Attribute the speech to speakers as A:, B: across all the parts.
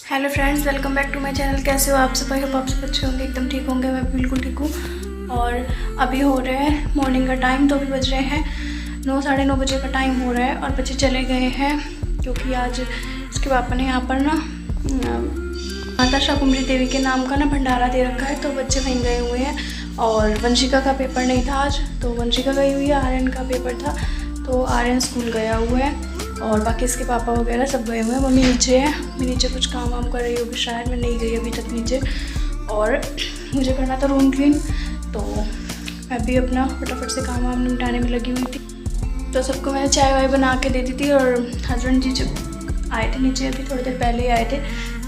A: Hello friends, welcome back to my channel. कैसे हो आप सब? आई होप आप सब अच्छे होंगे, एकदम ठीक होंगे। मैं बिल्कुल ठीक हूँ। और अभी हो रहे हैं मॉर्निंग का टाइम, तो अभी बज रहे हैं 9 साढ़े 9 बजे का टाइम हो रहा है। और बच्चे चले गए हैं क्योंकि आज इसके पापा ने यहाँ पर ना माता शाकुंभरी देवी के नाम का ना भंडारा दे रखा है, तो बच्चे वहीं गए हुए हैं। और वंशिका का पेपर नहीं था आज, तो वंशिका गई हुई है। आर्यन का पेपर था तो आर्यन स्कूल गया हुआ है। और बाकी इसके पापा वगैरह सब गए हुए हैं। मम्मी नीचे है, मैं नीचे कुछ काम वाम कर रही होगी शायद, मैं नहीं गई अभी तक नीचे। और मुझे करना था रूम क्लीन, तो मैं भी अपना फटाफट से काम वाम निपटाने में लगी हुई थी। तो सबको मैंने चाय वाय बना के दे दी थी। और हस्बैंड जी जब आए थे नीचे, अभी थोड़ी देर पहले ही आए थे,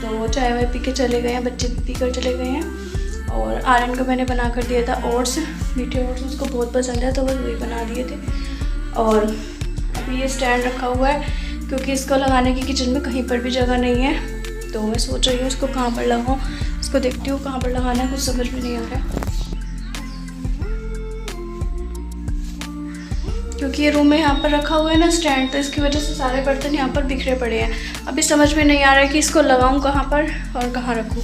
A: तो चाय वाय पी के चले गए हैं। बच्चे भी पी कर चले गए हैं। और आर्यन को मैंने बना कर दिया था ओट्स, मीठे ओट्स उसको बहुत पसंद है, तो बस वही बना दिए थे। और अभी ये स्टैंड रखा हुआ है क्योंकि इसको लगाने की किचन में कहीं पर भी जगह नहीं है, तो मैं सोच रही हूँ इसको कहाँ पर लगाऊँ। इसको देखती हूँ कहाँ पर लगाना है, कुछ समझ में नहीं आ रहा है। क्योंकि ये रूम में यहाँ पर रखा हुआ है ना स्टैंड, तो इसकी वजह से सारे बर्तन यहाँ पर बिखरे पड़े हैं। अभी समझ में नहीं आ रहा है कि इसको लगाऊँ कहाँ पर और कहाँ रखूँ।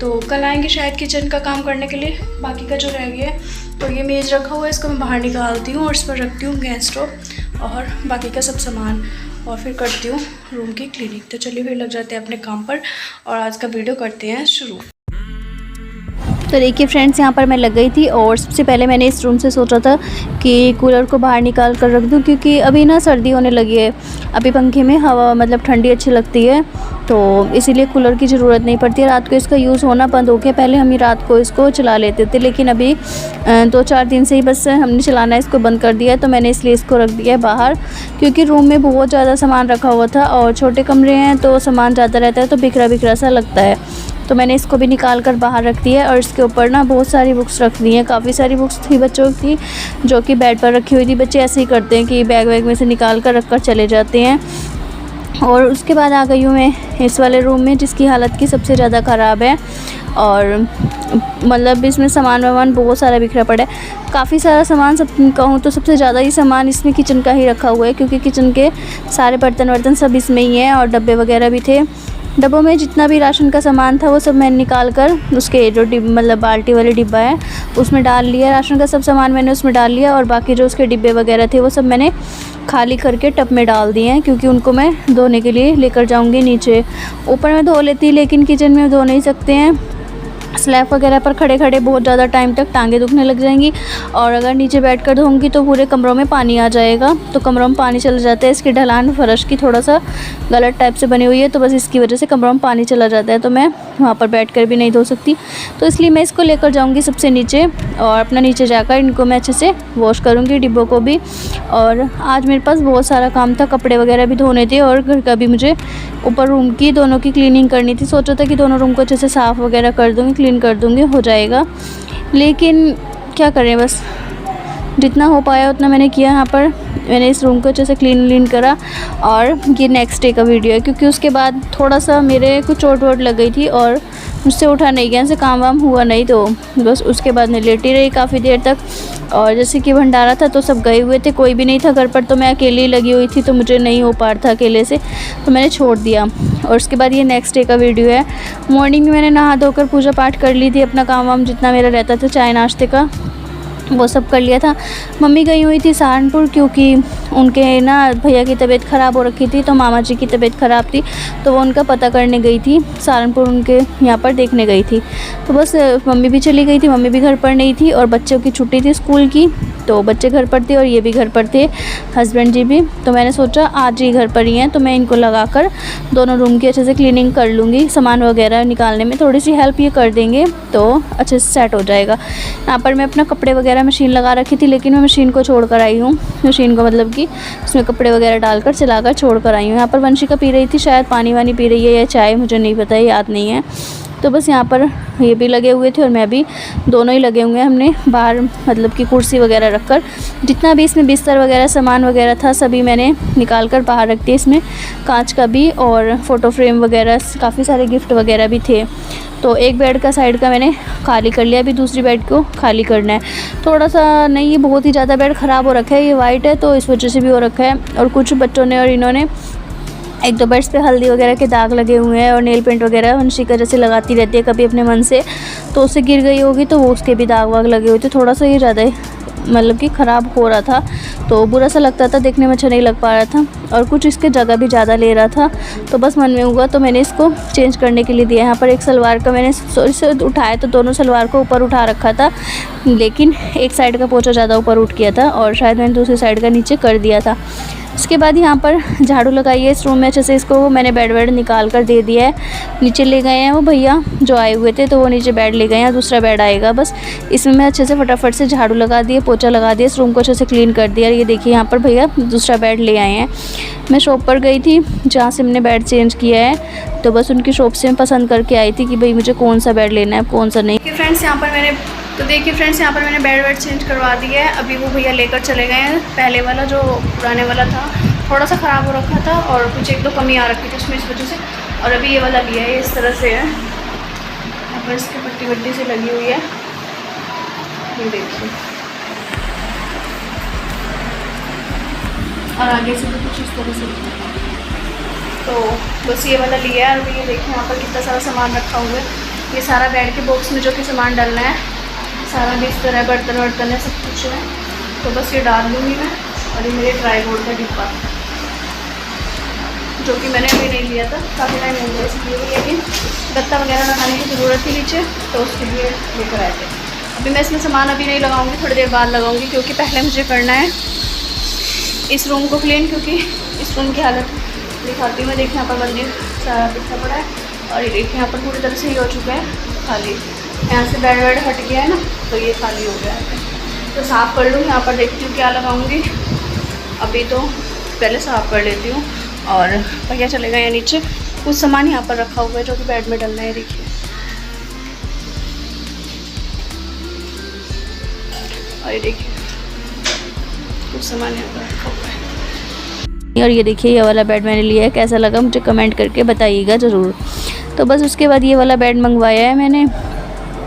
A: तो कल आएंगे शायद किचन का काम करने के लिए, बाकी का जो रह गया है। तो ये मेज़ रखा हुआ है, इसको मैं बाहर निकालती हूँ और इस पर रखती हूँ गैस स्टोव और बाकी का सब सामान, और फिर करती हूँ रूम की क्लीनिंग। तो चलिए फिर लग जाते हैं अपने काम पर और आज का वीडियो करते हैं शुरू।
B: तो देखिए फ्रेंड्स, यहाँ पर मैं लग गई थी। और सबसे पहले मैंने इस रूम से सोचा था कि कूलर को बाहर निकाल कर रख दूँ, क्योंकि अभी ना सर्दी होने लगी है। अभी पंखे में हवा मतलब ठंडी अच्छी लगती है, तो इसीलिए कूलर की ज़रूरत नहीं पड़ती है। रात को इसका यूज़ होना बंद हो गया। पहले हम ही रात को इसको चला लेते थे, लेकिन अभी 2-4 दिन से ही बस हमने चलाना इसको बंद कर दिया है। तो मैंने इसलिए इसको रख दिया है बाहर, क्योंकि रूम में बहुत ज़्यादा सामान रखा हुआ था और छोटे कमरे हैं तो सामान ज़्यादा रहता है, तो बिखरा बिखरा सा लगता है। तो मैंने इसको भी निकाल कर बाहर रख दिया है। और इसके ऊपर ना बहुत सारी बुक्स रख दी हैं। काफ़ी सारी बुक्स थी बच्चों की, जो कि बेड पर रखी हुई थी। बच्चे ऐसे ही करते हैं कि बैग वैग में से निकाल कर रख कर चले जाते हैं। और उसके बाद आ गई हूँ मैं इस वाले रूम में, जिसकी हालत की सबसे ज़्यादा ख़राब है। और मतलब इसमें सामान वामान बहुत सारा बिखरा पड़ा है। काफ़ी सारा सामान, सब कहूँ तो सबसे ज़्यादा ही सामान इसमें किचन का ही रखा हुआ है, क्योंकि किचन के सारे बर्तन वर्तन सब इसमें ही हैं। और डब्बे वगैरह भी थे। डब्बों में जितना भी राशन का सामान था वो सब मैंने निकाल कर उसके जो मतलब बाल्टी वाले डिब्बा है उसमें डाल लिया। राशन का सब सामान मैंने उसमें डाल लिया। और बाकी जो उसके डिब्बे वगैरह थे वो सब मैंने खाली करके टब में डाल दिए हैं, क्योंकि उनको मैं धोने के लिए लेकर जाऊंगी नीचे। ऊपर में धो लेती, लेकिन किचन में धो नहीं सकते हैं। स्लैब वगैरह पर खड़े खड़े बहुत ज़्यादा टाइम तक टांगें दुखने लग जाएंगी। और अगर नीचे बैठ कर धोऊंगी तो पूरे कमरों में पानी आ जाएगा, तो कमरों में पानी चला जाता है। इसकी ढलान फर्श की थोड़ा सा गलत टाइप से बनी हुई है, तो बस इसकी वजह से कमरों में पानी चला जाता है, तो मैं वहाँ पर बैठ कर भी नहीं धो सकती। तो इसलिए मैं इसको लेकर जाऊँगी सबसे नीचे, और अपना नीचे जाकर इनको मैं अच्छे से वॉश करूँगी, डिब्बों को भी। और आज मेरे पास बहुत सारा काम था, कपड़े वगैरह भी धोने थे और घर का भी मुझे ऊपर रूम की दोनों की क्लीनिंग करनी थी। सोचा था कि दोनों रूम को अच्छे से साफ़ वगैरह कर दूँगी, क्लीन कर दूँगी, हो जाएगा। लेकिन क्या करें, बस जितना हो पाया उतना मैंने किया। यहाँ पर मैंने इस रूम को अच्छे से क्लीन करा। और ये नेक्स्ट डे का वीडियो है, क्योंकि उसके बाद थोड़ा सा मेरे कुछ चोट वोट लग गई थी और मुझसे उठा नहीं गया, ऐसे काम वाम हुआ नहीं, तो बस उसके बाद मैं लेटी रही काफ़ी देर तक। और जैसे कि भंडारा था तो सब गए हुए थे, कोई भी नहीं था घर पर, तो मैं अकेली ही लगी हुई थी, तो मुझे नहीं हो पा रहा था अकेले से, तो मैंने छोड़ दिया। और उसके बाद ये नेक्स्ट डे का वीडियो है। मॉर्निंग में मैंने नहा धोकर पूजा पाठ कर ली थी, अपना काम वाम जितना मेरा रहता था चाय नाश्ते का वो सब कर लिया था। मम्मी गई हुई थी सहारनपुर, क्योंकि उनके ना भैया की तबीयत ख़राब हो रखी थी, तो मामा जी की तबीयत ख़राब थी, तो वो उनका पता करने गई थी सहारनपुर, उनके यहाँ पर देखने गई थी। तो बस मम्मी भी चली गई थी, मम्मी भी घर पर नहीं थी। और बच्चों की छुट्टी थी स्कूल की, तो बच्चे घर पर थे और ये भी घर पर थे, हस्बैंड जी भी। तो मैंने सोचा आज ही घर पर ही हैं, तो मैं इनको लगाकर दोनों रूम की अच्छे से क्लीनिंग कर लूँगी। सामान वगैरह निकालने में थोड़ी सी हेल्प ये कर देंगे तो अच्छे से सेट हो जाएगा। यहाँ पर मैं अपना कपड़े वगैरह मशीन लगा रखी थी, लेकिन मैं मशीन को छोड़ कर आई हूँ। मशीन को मतलब कि उसमें कपड़े वगैरह डालकर चलाकर छोड़ कर आई हूँ। यहाँ पर वंशिका पी रही थी, शायद पानी वानी पी रही है या चाय, मुझे नहीं पता है, याद नहीं है। तो बस यहाँ पर ये भी लगे हुए थे और मैं भी, दोनों ही लगे हुए हैं। हमने बाहर मतलब कि कुर्सी वगैरह रखकर जितना भी इसमें बिस्तर वगैरह सामान वगैरह था सभी मैंने निकाल कर बाहर रख दिया। इसमें कांच का भी और फ़ोटो फ्रेम वगैरह, काफ़ी सारे गिफ्ट वगैरह भी थे। तो एक बेड का साइड का मैंने खाली कर लिया, अभी दूसरी बेड को खाली करना है। थोड़ा सा नहीं, ये बहुत ही ज़्यादा बेड ख़राब हो रखा है, ये वाइट है तो इस वजह से भी हो रखा है। और कुछ बच्चों ने और इन्होंने एक दो बेड्स पे हल्दी वगैरह के दाग लगे हुए हैं और नेल पेंट वगैरह वंशिका जैसे लगाती रहती है कभी अपने मन से, तो उससे गिर गई होगी तो वो उसके भी दाग वाग लगे हुए थे। थोड़ा सा ये ज़्यादा मतलब कि ख़राब हो रहा था, तो बुरा सा लगता था, देखने में अच्छा नहीं लग पा रहा था और कुछ इसके जगह भी ज़्यादा ले रहा था। तो बस मन में हुआ तो मैंने इसको चेंज करने के लिए दिया। यहाँ पर एक सलवार का मैंने से उठाया तो दोनों सलवार को ऊपर उठा रखा था, लेकिन एक साइड का पोंचा ज़्यादा ऊपर उठ गया था और शायद मैंने दूसरी साइड का नीचे कर दिया था। उसके बाद यहाँ पर झाड़ू लगाई है इस रूम में अच्छे से। इसको मैंने बेड वेड निकाल कर दे दिया है। नीचे ले गए हैं वो भैया जो आए हुए थे, तो वो नीचे बेड ले गए हैं, दूसरा बेड आएगा। बस इसमें मैं अच्छे से फटाफट से झाड़ू लगा दिए, पोछा लगा दिया, इस रूम को अच्छे से क्लीन कर दिया। और ये देखिए यहाँ पर भैया दूसरा बेड ले आए हैं। मैं शॉप पर गई थी जहाँ से हमने बेड चेंज किया है, तो बस उनकी शॉप से मैं पसंद करके आई थी कि भाई मुझे कौन सा बेड लेना है कौन सा नहीं।
A: फ्रेंड्स यहाँ पर मैंने बेड वेड चेंज करवा दिया है। अभी वो भैया लेकर चले गए हैं। पहले वाला जो पुराने वाला था थोड़ा सा ख़राब हो रखा था और कुछ एक दो कमी आ रखी थी उसमें, इस वजह से। और अभी ये वाला लिया है, इस तरह से है, यहाँ पर इसकी पट्टी वट्टी से लगी हुई है, ये देखिए। और आगे से भी कुछ इस तरह से, तो बस ये वाला लिया है। और अभी ये देखिए यहाँ पर कितना सारा सामान रखा हुआ है। ये सारा बेड के बॉक्स में जो कि सामान डालना है, सारा बिस्तर है, बर्तन वर्तन है, सब कुछ है। तो बस ये डाल दूँगी मैं। और ये मेरे ट्राईपोड का डिब्बा जो कि मैंने अभी नहीं लिया था, काफ़ी टाइम हो गया इसलिए, लेकिन गत्ता वगैरह लगाने की ज़रूरत थी नीचे, तो उसके लिए लेकर आए थे। अभी मैं इसमें सामान अभी नहीं लगाऊंगी, थोड़ी देर बाद लगाऊंगी, क्योंकि पहले मुझे करना है इस रूम को क्लीन, क्योंकि इस रूम की हालत दिखाती हूँ मैं। देखिए यहाँ पर मंदिर सारा बिखरा पड़ा है और ये देखिए यहाँ पर पूरी तरह से ही हो चुका है खाली। यहाँ से बेड वेड हट गया है ना, तो ये खाली हो गया है। तो साफ़ कर लूँ, यहाँ पर देखती हूँ क्या लगाऊंगी। अभी तो पहले साफ़ कर लेती हूँ। और भैया चले गए हैं नीचे, कुछ सामान यहाँ पर रखा हुआ है जो कि बेड में डलना है। देखिए और ये देखिए कुछ सामान यहाँ पर रखा हुआ है।
B: और ये देखिए ये वाला बेड मैंने लिया है, कैसा लगा मुझे कमेंट करके बताइएगा ज़रूर। तो बस उसके बाद ये वाला बेड मंगवाया है मैंने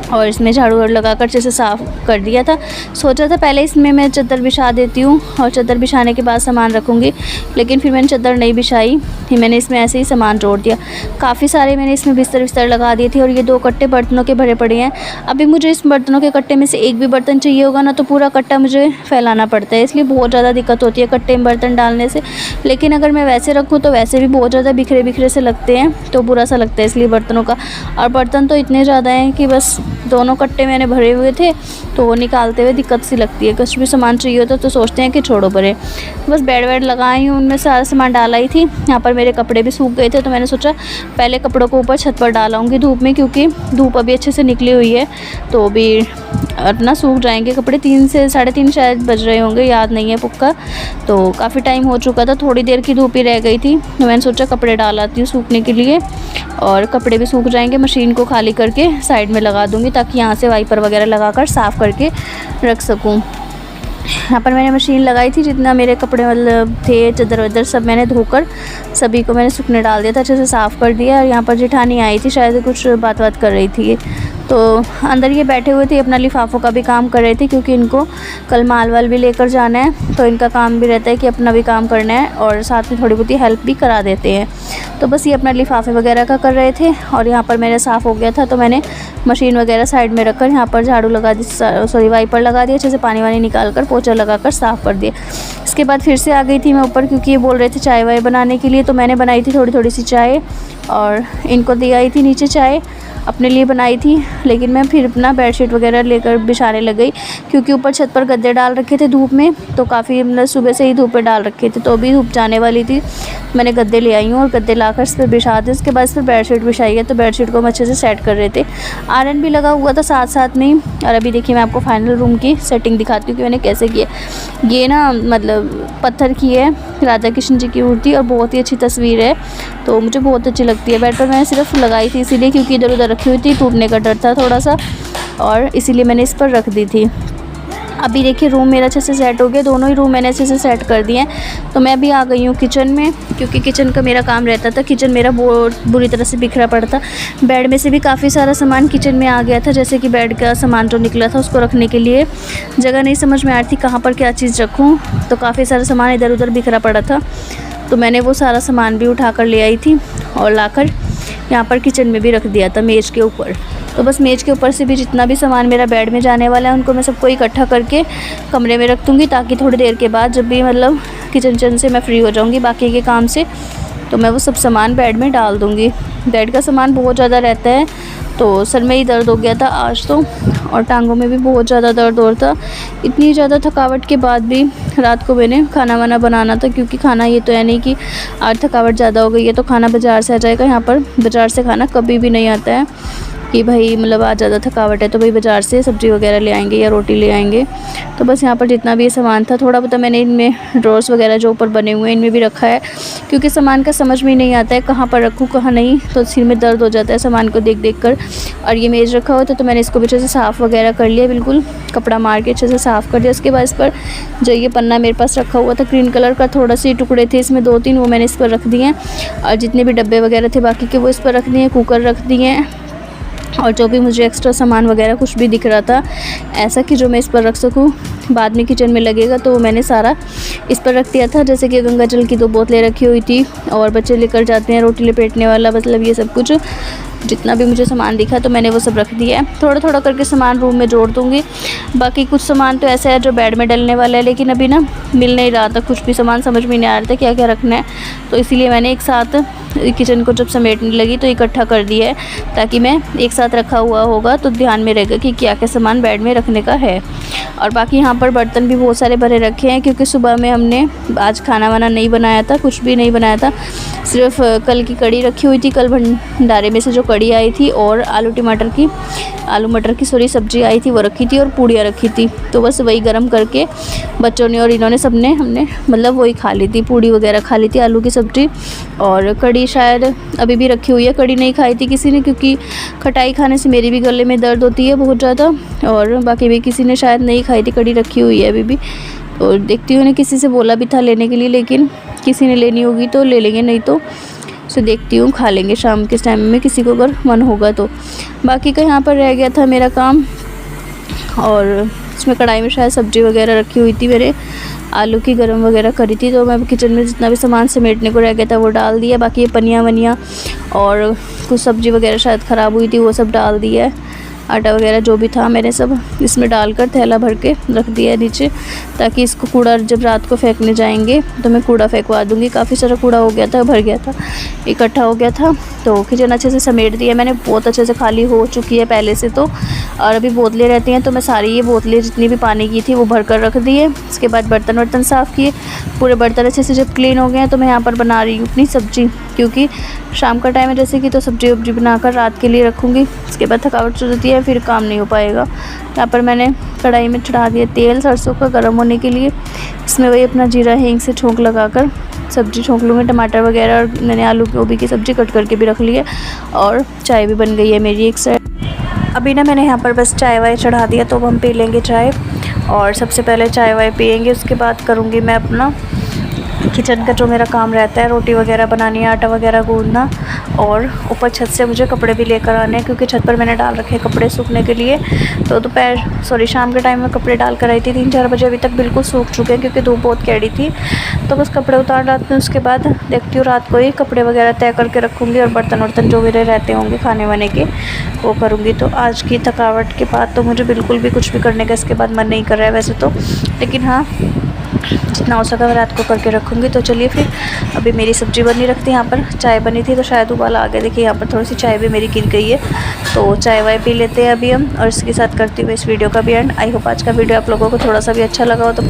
B: और इसमें झाड़ू वाड़ू लगाकर अच्छे से साफ़ कर दिया था। सोचा था पहले इसमें मैं चादर बिछा देती हूँ और चादर बिछाने के बाद सामान रखूँगी, लेकिन फिर मैंने चादर नहीं बिछाई, फिर मैंने इसमें ऐसे ही सामान जोड़ दिया। काफ़ी सारे मैंने इसमें बिस्तर लगा दिए थे और ये 2 कट्टे बर्तनों के भरे पड़े हैं। अभी मुझे इस बर्तनों के कट्टे में से एक भी बर्तन चाहिए होगा ना, तो पूरा कट्टा मुझे फैलाना पड़ता है, इसलिए बहुत ज़्यादा दिक्कत होती है कट्टे में बर्तन डालने से। लेकिन अगर मैं वैसे रखूँ तो वैसे भी बहुत ज़्यादा बिखरे बिखरे से लगते हैं, तो बुरा सा लगता है इसलिए बर्तनों का। और बर्तन तो इतने ज़्यादा हैं कि बस दोनों कट्टे मैंने भरे हुए थे, तो वो निकालते हुए दिक्कत सी लगती है। कुछ भी सामान चाहिए होता तो सोचते हैं कि छोड़ो परे। बस बेड वेड लगाई हूँ, उनमें सारा सामान डाला ही थी। यहाँ पर मेरे कपड़े भी सूख गए थे, तो मैंने सोचा पहले कपड़ों को ऊपर छत पर डालाऊंगी धूप में, क्योंकि धूप अभी अच्छे से निकली हुई है, तो अभी अपना सूख जाएंगे कपड़े। 3 से 3:30 शायद बज रहे होंगे, याद नहीं है पक्का। तो काफ़ी टाइम हो चुका था, थोड़ी देर की धूप ही रह गई थी, तो मैंने सोचा कपड़े डाल आती हूँ सूखने के लिए, और कपड़े भी सूख जाएंगे। मशीन को खाली करके साइड में लगा दूँगी, ताकि यहाँ से वाइपर वगैरह लगाकर साफ़ करके रख सकूँ। यहाँ पर मैंने मशीन लगाई थी, जितना मेरे कपड़े मतलब थे चादर वदर सब मैंने धोकर सभी को मैंने सूखने डाल दिया था, अच्छे से साफ़ कर दिया। और यहाँ पर जेठानी आई थी, शायद कुछ बात कर रही थी, तो अंदर ये बैठे हुए थे, अपना लिफाफों का भी काम कर रहे थे, क्योंकि इनको कल माल वाल भी लेकर जाना है, तो इनका काम भी रहता है कि अपना भी काम करना है और साथ में थोड़ी बहुत हेल्प भी करा देते हैं। तो बस ये अपना लिफाफे वगैरह का कर रहे थे। और यहाँ पर मेरा साफ़ हो गया था, तो मैंने मशीन वगैरह साइड में रखकर यहाँ पर झाड़ू लगा दी, सॉरी वाइपर लगा दिया, अच्छे से पानी वानी निकाल कर पोछा लगाकर साफ़ कर दिया। इसके बाद फिर से आ गई थी मैं ऊपर, क्योंकि ये बोल रहे थे चाय वाय बनाने के लिए, तो मैंने बनाई थी थोड़ी थोड़ी सी चाय और इनको दे आई थी नीचे चाय, अपने लिए बनाई थी। लेकिन मैं फिर अपना बेडशीट वगैरह लेकर बिछाने लग गई, क्योंकि ऊपर छत पर गद्दे डाल रखे थे धूप में, तो काफ़ी मतलब सुबह से ही धूप पे डाल रखे थे, तो अभी धूप जाने वाली थी, मैंने गद्दे ले आई हूँ और गद्दे लाकर इस पर बिछा दी। उसके बाद फिर बेडशीट बिछाई है, तो बेडशीट को हम अच्छे से सेट कर रहे थे। आयरन भी लगा हुआ था साथ साथ में ही। और अभी देखिए मैं आपको फाइनल रूम की सेटिंग दिखाती हूँ कि मैंने कैसे किया। ये ना मतलब पत्थर की है, राधा कृष्ण जी की मूर्ति, और बहुत ही अच्छी तस्वीर है, तो मुझे बहुत अच्छी लगती है। बेड पर मैंने सिर्फ लगाई थी इसीलिए, क्योंकि इधर उधर रखी हुई थी, टूटने का डर था थोड़ा सा, और इसीलिए मैंने इस पर रख दी थी। अभी देखिए रूम मेरा अच्छे से सेट हो गया, दोनों ही रूम मैंने अच्छे से सेट कर दिए हैं। तो मैं अभी आ गई हूँ किचन में, क्योंकि किचन का मेरा काम रहता था। किचन मेरा बहुत बुरी तरह से बिखरा पड़ा था, बेड में से भी काफ़ी सारा सामान किचन में आ गया था, जैसे कि बेड का सामान जो निकला था उसको रखने के लिए जगह नहीं समझ में आ रही थी कहाँ पर क्या चीज़ रखूँ, तो काफ़ी सारा सामान इधर उधर बिखरा पड़ा था। तो मैंने वो सारा सामान भी उठा कर ले आई थी और लाकर यहाँ पर किचन में भी रख दिया था मेज़ के ऊपर। तो बस मेज़ के ऊपर से भी जितना भी सामान मेरा बेड में जाने वाला है उनको मैं सबको इकट्ठा करके कमरे में रख दूँगी, ताकि थोड़ी देर के बाद जब भी मतलब किचन से मैं फ्री हो जाऊँगी बाकी के काम से, तो मैं वो सब सामान बेड में डाल दूँगी। बेड का सामान बहुत ज़्यादा रहता है, तो सर में ही दर्द हो गया था आज तो, और टांगों में भी बहुत ज़्यादा दर्द हो रहा था। इतनी ज़्यादा थकावट के बाद भी रात को मैंने खाना वाना बनाना था, क्योंकि खाना ये तो है नहीं कि आज थकावट ज़्यादा हो गई है तो खाना बाज़ार से आ जाएगा। यहाँ पर बाज़ार से खाना कभी भी नहीं आता है कि भाई मतलब आज ज़्यादा थकावट है तो भाई बाज़ार से सब्ज़ी वगैरह ले आएंगे या रोटी ले आएंगे। तो बस यहाँ पर जितना भी ये सामान था, थोड़ा बहुत मैंने इनमें ड्रॉर्स वगैरह जो ऊपर बने हुए हैं इनमें भी रखा है, क्योंकि सामान का समझ में नहीं आता है कहाँ पर रखूँ कहाँ नहीं, तो सिर में दर्द हो जाता है सामान को देख देख कर। और ये मेज़ रखा हुआ था तो मैंने इसको भी अच्छे से साफ़ वगैरह कर लिया, बिल्कुल कपड़ा मार के अच्छे से साफ़ कर दिया। उसके बाद इस पर जो ये पन्ना मेरे पास रखा हुआ था ग्रीन कलर का, थोड़ा से टुकड़े थे इसमें 2-3, वो मैंने इस पर रख दिए हैं। और जितने भी डब्बे वगैरह थे बाकी के वो इस पर रख दिए, कुकर रख दिए हैं। और जो भी मुझे एक्स्ट्रा सामान वगैरह कुछ भी दिख रहा था ऐसा कि जो मैं इस पर रख सकूं बाद में किचन में लगेगा, तो मैंने सारा इस पर रख दिया था। जैसे कि गंगा जल की 2 बोतलें रखी हुई थी, और बच्चे लेकर जाते हैं रोटी लपेटने वाला, मतलब ये सब कुछ जितना भी मुझे सामान दिखा तो मैंने वो सब रख दिया है। थोड़ा थोड़ा करके सामान रूम में जोड़ दूँगी। बाकी कुछ सामान तो ऐसा है जो बेड में डलने वाला है, लेकिन अभी ना मिल नहीं रहा था कुछ भी सामान, समझ में नहीं आ रहा था क्या क्या रखना है, तो इसीलिए मैंने एक साथ किचन को जब समेटने लगी तो इकट्ठा कर दिया है, ताकि मैं एक साथ रखा हुआ होगा तो ध्यान में रहेगा कि क्या क्या सामान बेड में रखने का है। और बाकी यहाँ पर बर्तन भी बहुत सारे भरे रखे हैं, क्योंकि सुबह में हमने आज खाना वाना नहीं बनाया था, कुछ भी नहीं बनाया था, सिर्फ कल की कड़ी रखी हुई थी, कल भंडारे में से जो कड़ी आई थी, और आलू मटर की सब्जी आई थी वो रखी थी, और पूड़ियाँ रखी थी। तो बस वही गर्म करके बच्चों ने और इन्होंने सबने हमने मतलब वही खा ली थी, पूड़ी वगैरह खा ली थी, आलू की सब्ज़ी। और कड़ी शायद अभी भी रखी हुई है, कड़ी नहीं खाई थी किसी ने, क्योंकि खटाई खाने से मेरी भी गले में दर्द होती है बहुत ज़्यादा, और बाकी भी किसी ने शायद नहीं खाई थी, कड़ी रखी हुई है अभी भी। और देखती हूँ, किसी से बोला भी था लेने के लिए, लेकिन किसी ने लेनी होगी तो ले लेंगे, नहीं तो उसे देखती हूँ खा लेंगे शाम के टाइम में, किसी को अगर मन होगा तो। बाकी का यहाँ पर रह गया था मेरा काम, और इसमें कढ़ाई में शायद सब्ज़ी वगैरह रखी हुई थी, मेरे आलू की गरम वगैरह करी थी, तो मैं किचन में जितना भी सामान समेटने को रह गया था वो डाल दिया। बाकी ये पनिया वनिया और कुछ सब्ज़ी वगैरह शायद ख़राब हुई थी वो सब डाल दिया है, आटा वगैरह जो भी था मैंने सब इसमें डालकर थैला भर के रख दिया है नीचे, ताकि इसको कूड़ा जब रात को फेंकने जाएंगे तो मैं कूड़ा फेंकवा दूँगी। काफ़ी सारा कूड़ा हो गया था, भर गया था, इकट्ठा हो गया था, तो किचन अच्छे से समेट दिया मैंने, बहुत अच्छे से खाली हो चुकी है पहले से तो। और अभी बोतलें रहती हैं तो मैं सारी ये बोतलें जितनी भी पानी की थी वो भर कर रख दी है। उसके बाद बर्तन वर्तन साफ़ किए, पूरे बर्तन अच्छे से जब क्लीन हो गए हैं तो मैं यहाँ पर बना रही हूँ अपनी सब्ज़ी, क्योंकि शाम का टाइम है जैसे कि, तो सब्ज़ी वब्जी बनाकर रात के लिए रखूँगी। उसके बाद थकावट हो जाती है, फिर काम नहीं हो पाएगा। यहाँ पर मैंने कढ़ाई में चढ़ा दिया तेल सरसों का गर्म होने के लिए, इसमें वही अपना जीरा हींग से छोंक लगाकर सब्ज़ी छोंक लूँगी। टमाटर वगैरह और मैंने आलू गोभी की सब्ज़ी कट करके भी रख ली है, और चाय भी बन गई है मेरी एक साइड। अभी ना मैंने यहाँ पर बस चाय वाय चढ़ा दिया, तो अब हम पी लेंगे चाय, और सबसे पहले चाय वाय पियेंगे, उसके बाद करूँगी मैं अपना किचन का जो मेरा काम रहता है, रोटी वगैरह बनानी है, आटा वगैरह गूंदना, और ऊपर छत से मुझे कपड़े भी लेकर आने हैं, क्योंकि छत पर मैंने डाल रखे हैं कपड़े सूखने के लिए। तो शाम के टाइम में कपड़े डाल कर आई थी 3-4 बजे, अभी तक बिल्कुल सूख चुके हैं क्योंकि धूप बहुत कैडी थी। तो बस कपड़े उतार डालती हूँ, उसके बाद देखती हूँ रात को ही कपड़े वगैरह तय करके रखूँगी, और बर्तन वर्तन जो मेरे रहते होंगे खाने वाने के वो करूँगी। तो आज की थकावट के बाद तो मुझे बिल्कुल भी कुछ भी करने का इसके बाद मन नहीं कर रहा है वैसे तो, लेकिन हाँ जितना हो सका मैं रात को करके रखूँगी। तो चलिए फिर, अभी मेरी सब्ज़ी बनी रखती, यहाँ पर चाय बनी थी तो शायद उबाला आ गया, देखिए यहाँ पर थोड़ी सी चाय भी मेरी गिर गई है, तो चाय वाय पी लेते हैं अभी हम, और इसके साथ करती हूँ इस वीडियो का भी एंड। आई होप आज का वीडियो आप लोगों को थोड़ा सा भी अच्छा लगा हो तो